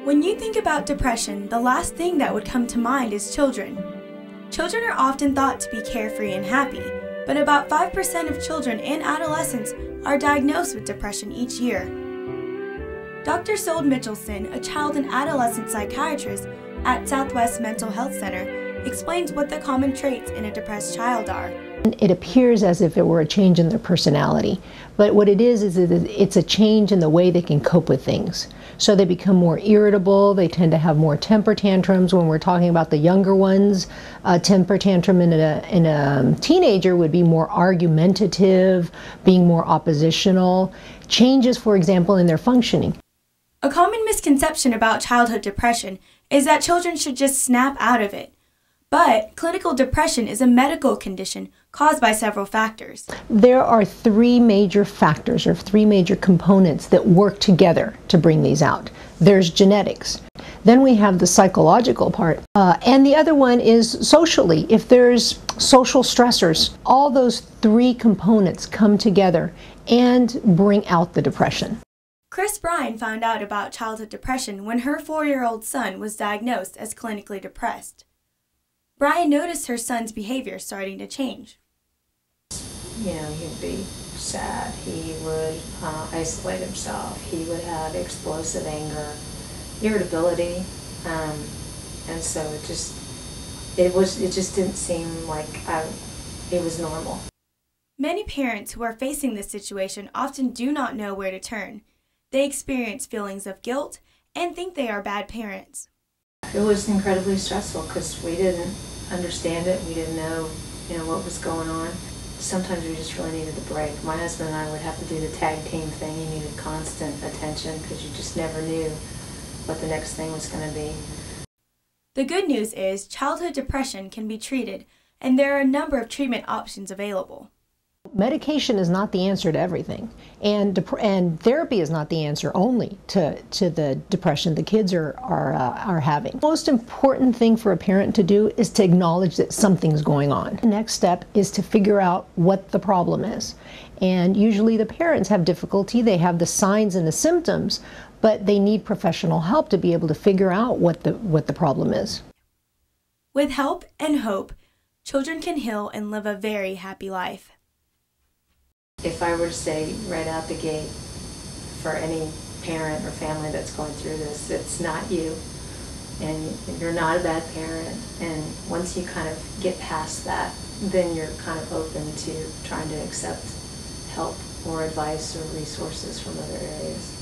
When you think about depression, the last thing that would come to mind is children. Children are often thought to be carefree and happy, but about 5% of children and adolescents are diagnosed with depression each year. Dr. Sold Mitchelson, a child and adolescent psychiatrist at Southwest Mental Health Center, explains what the common traits in a depressed child are. It appears as if it were a change in their personality, but what it is it's a change in the way they can cope with things. So they become more irritable, they tend to have more temper tantrums. When we're talking about the younger ones, a temper tantrum in a teenager would be more argumentative, being more oppositional, changes, for example, in their functioning. A common misconception about childhood depression is that children should just snap out of it. But clinical depression is a medical condition caused by several factors. There are three major factors, or three major components that work together to bring these out. There's genetics. Then we have the psychological part. And the other one is socially. If there's social stressors, all those three components come together and bring out the depression. Chris Bryan found out about childhood depression when her 4-year-old son was diagnosed as clinically depressed. Bryan noticed her son's behavior starting to change. You know, he'd be sad, he would isolate himself, he would have explosive anger, irritability, and so it just didn't seem like it was normal. Many parents who are facing this situation often do not know where to turn. They experience feelings of guilt and think they are bad parents. It was incredibly stressful because we didn't understand it. We didn't know, what was going on. Sometimes we just really needed a break. My husband and I would have to do the tag team thing. You needed constant attention because you just never knew what the next thing was going to be. The good news is childhood depression can be treated, and there are a number of treatment options available. Medication is not the answer to everything, and therapy is not the answer only to the depression the kids are having. The most important thing for a parent to do is to acknowledge that something's going on. The next step is to figure out what the problem is. And usually the parents have difficulty, they have the signs and the symptoms, but they need professional help to be able to figure out what the problem is. With help and hope, children can heal and live a very happy life. If I were to say right out the gate for any parent or family that's going through this, it's not you, and you're not a bad parent, and once you kind of get past that, then you're kind of open to trying to accept help or advice or resources from other areas.